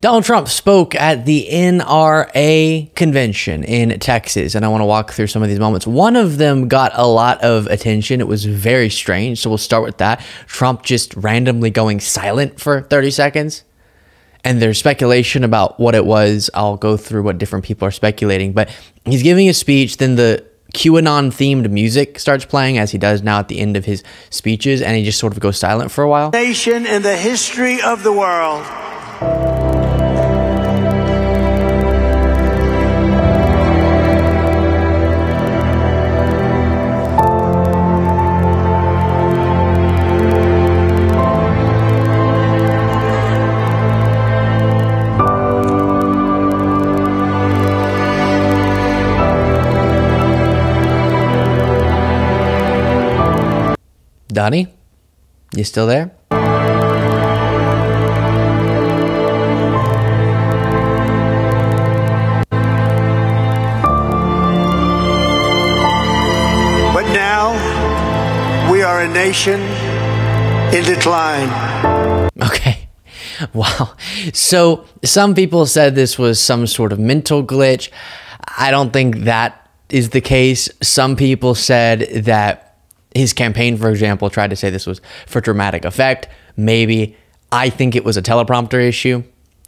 Donald Trump spoke at the NRA convention in Texas, and I want to walk through some of these moments. One of them got a lot of attention. It was very strange, so we'll start with that. Trump just randomly going silent for 30 seconds, and there's speculation about what it was. I'll go through what different people are speculating, but he's giving a speech, then the QAnon-themed music starts playing, as he does now at the end of his speeches, and he just sort of goes silent for a while. Nation in the history of the world. Donnie, you still there? But now we are a nation in decline. Okay. Wow. So some people said this was some sort of mental glitch. I don't think that is the case. Some people said that his campaign, for example, tried to say this was for dramatic effect. Maybe. I think it was a teleprompter issue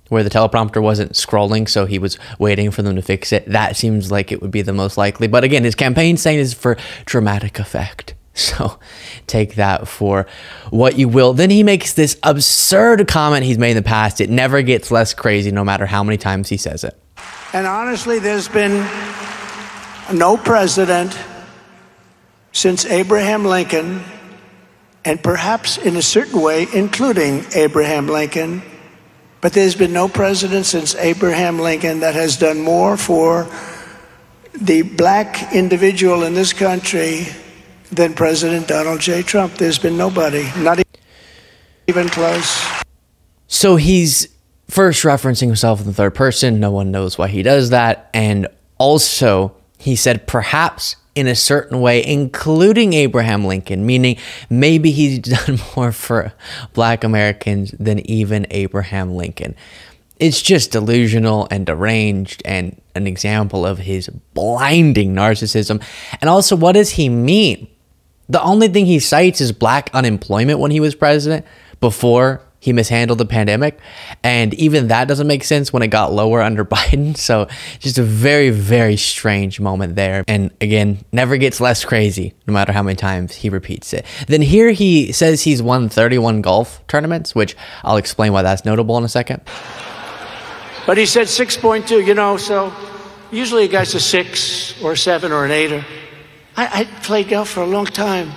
where the teleprompter wasn't scrolling, so he was waiting for them to fix it. That seems like it would be the most likely. But again, his campaign saying this is for dramatic effect. So take that for what you will. Then he makes this absurd comment he's made in the past. It never gets less crazy no matter how many times he says it. And honestly, there's been no president since Abraham Lincoln, and perhaps in a certain way, including Abraham Lincoln, but there's been no president since Abraham Lincoln that has done more for the black individual in this country than President Donald J. Trump. There's been nobody, not even close. So he's first referencing himself in the third person. No one knows why he does that. And also, he said perhaps in a certain way, including Abraham Lincoln, meaning maybe he's done more for black Americans than even Abraham Lincoln. It's just delusional and deranged and an example of his blinding narcissism. And also, what does he mean? The only thing he cites is black unemployment when he was president before he mishandled the pandemic. And even that doesn't make sense when it got lower under Biden. So just a very, very strange moment there. And again, never gets less crazy no matter how many times he repeats it. Then here he says he's won 31 golf tournaments, which I'll explain why that's notable in a second. But he said 6.2, you know, so usually a guy's a 6 or 7 or an 8er. I played golf for a long time.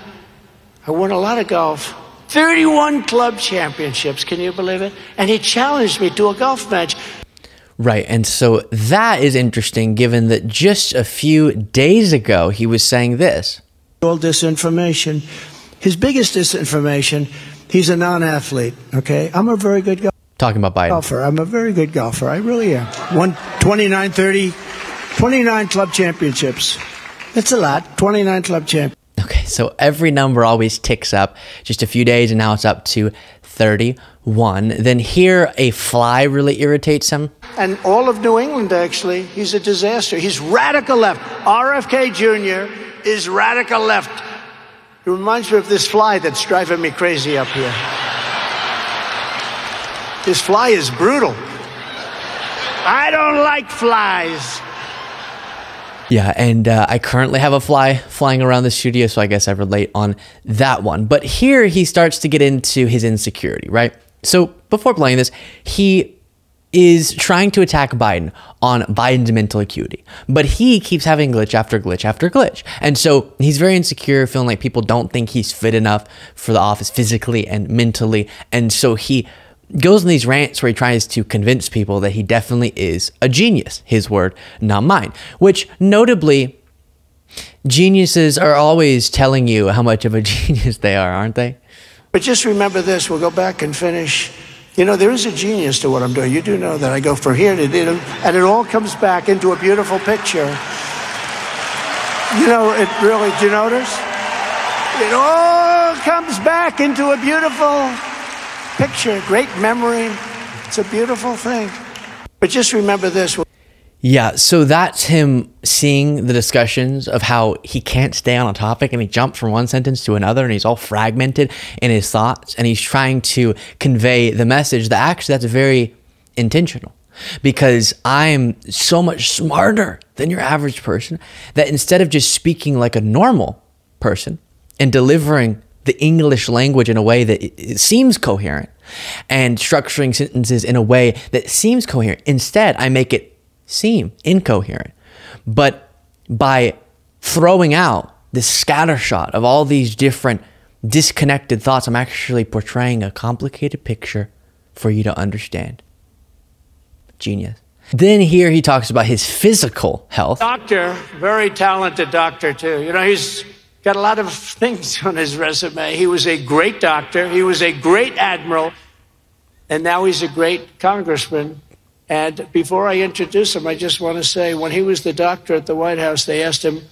I won a lot of golf. 31 club championships, can you believe it? And he challenged me to a golf match. Right, and so that is interesting given that just a few days ago he was saying this. All disinformation. His biggest disinformation, he's a non-athlete, okay? I'm a very good talking about Biden. golfer. I'm a very good golfer. I really am. Won 29 club championships. That's a lot, 29 club championships. Okay, so every number always ticks up. Just a few days, and now it's up to 31. Then here, a fly really irritates him. And all of New England, actually, he's a disaster. He's radical left. RFK Jr. is radical left. It reminds me of this fly that's driving me crazy up here. This fly is brutal. I don't like flies. Yeah, and I currently have a fly flying around the studio, so I guess I relate on that one. But here he starts to get into his insecurity, right? So before playing this, he is trying to attack Biden on Biden's mental acuity. But he keeps having glitch after glitch after glitch. And so he's very insecure, feeling like people don't think he's fit enough for the office physically and mentally. And so he goes in these rants where he tries to convince people that he definitely is a genius. His word, not mine. Which, notably, geniuses are always telling you how much of a genius they are, aren't they? But just remember this. We'll go back and finish. You know, there is a genius to what I'm doing. You do know that. I go from here to there, and it all comes back into a beautiful picture. You know, it really, do you notice? It all comes back into a beautiful picture, great memory. It's a beautiful thing. But just remember this. Yeah, so that's him seeing the discussions of how he can't stay on a topic and he jumps from one sentence to another and he's all fragmented in his thoughts and he's trying to convey the message that actually that's very intentional because I'm so much smarter than your average person that instead of just speaking like a normal person and delivering the English language in a way that it seems coherent and structuring sentences in a way that seems coherent, instead I make it seem incoherent. But by throwing out this scattershot of all these different disconnected thoughts, I'm actually portraying a complicated picture for you to understand. Genius. Then here he talks about his physical health. Doctor, very talented doctor too. You know, he's got a lot of things on his resume. He was a great doctor. He was a great admiral. And now he's a great congressman. And before I introduce him, I just want to say, when he was the doctor at the White House, they asked him,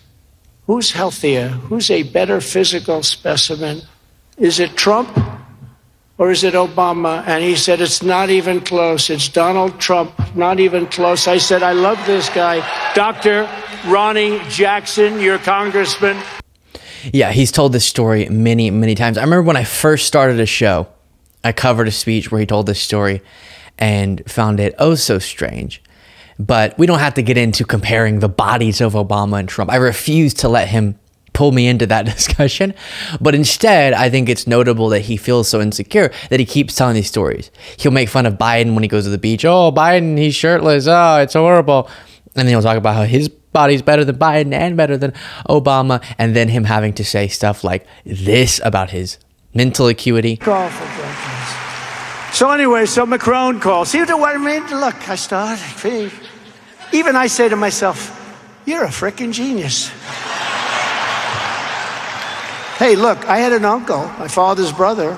who's healthier? Who's a better physical specimen? Is it Trump or is it Obama? And he said, it's not even close. It's Donald Trump, not even close. I said, I love this guy. Dr. Ronnie Jackson, your congressman. Yeah, he's told this story many, many times. I remember when I first started a show, I covered a speech where he told this story and found it oh so strange. But we don't have to get into comparing the bodies of Obama and Trump. I refuse to let him pull me into that discussion. But instead, I think it's notable that he feels so insecure that he keeps telling these stories. He'll make fun of Biden when he goes to the beach. Oh, Biden, he's shirtless. Oh, it's horrible. And then he'll talk about how his body's better than Biden and better than Obama. And then him having to say stuff like this about his mental acuity. So anyway, so Macron calls. See what I mean? Look, I started. Even I say to myself, you're a freaking genius. Hey, look, I had an uncle, my father's brother.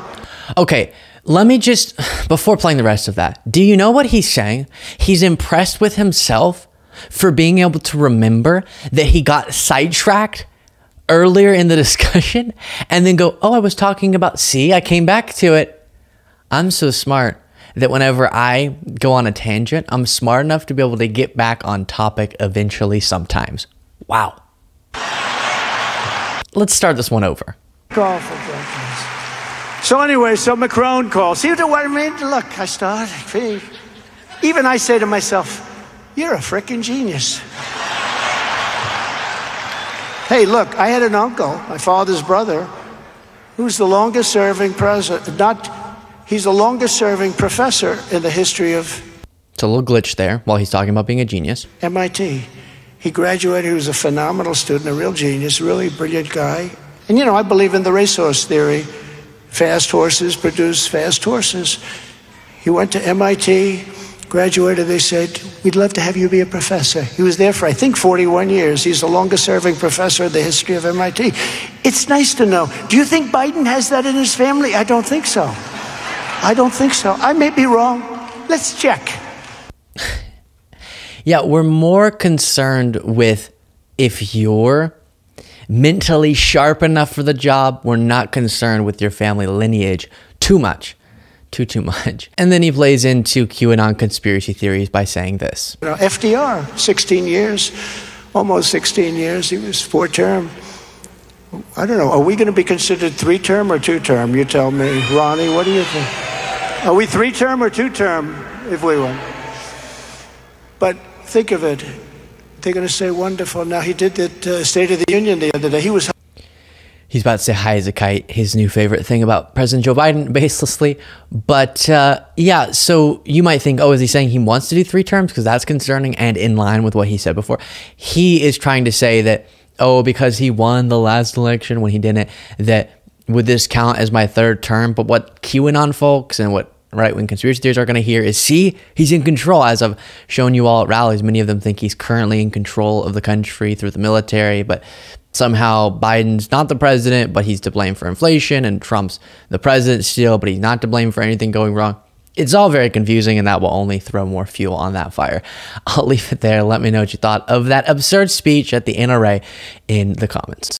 Okay, let me just, before playing the rest of that, do you know what he's saying? He's impressed with himself for being able to remember that he got sidetracked earlier in the discussion and then go, oh, I was talking about, see, I came back to it. I'm so smart that whenever I go on a tangent, I'm smart enough to be able to get back on topic eventually sometimes. Wow. Let's start this one over. So anyway, so Macron calls. See what I mean? Look, I started. Even I say to myself, you're a freaking genius. Hey, look, I had an uncle, my father's brother, who's the longest serving president, he's the longest serving professor in the history of... It's a little glitch there while he's talking about being a genius. MIT. He graduated, he was a phenomenal student, a real genius, really brilliant guy. And you know, I believe in the racehorse theory. Fast horses produce fast horses. He went to MIT, graduated, they said, we'd love to have you be a professor. He was there for, I think, 41 years. He's the longest serving professor in the history of MIT. It's nice to know. Do you think Biden has that in his family? I don't think so. I don't think so. I may be wrong. Let's check. Yeah, we're more concerned with if you're mentally sharp enough for the job. We're not concerned with your family lineage too much. Too much. And then he plays into QAnon conspiracy theories by saying this. You know, FDR, 16 years, almost 16 years. He was 4-term. I don't know. Are we going to be considered 3-term or 2-term? You tell me. Ronnie, what do you think? Are we 3-term or 2-term if we win? But think of it. They're going to say wonderful. Now, he did that State of the Union the other day. He's about to say high as a kite, his new favorite thing about President Joe Biden, baselessly. But yeah, so you might think, oh, is he saying he wants to do 3 terms? Because that's concerning and in line with what he said before. He is trying to say that, oh, because he won the last election when he didn't, that would this count as my 3rd term? But what QAnon folks and what right-wing conspiracy theories are going to hear is, see, he's in control. As I've shown you all at rallies, many of them think he's currently in control of the country through the military, but somehow Biden's not the president, but he's to blame for inflation, and Trump's the president still, but he's not to blame for anything going wrong. It's all very confusing, and that will only throw more fuel on that fire. I'll leave it there. Let me know what you thought of that absurd speech at the NRA in the comments.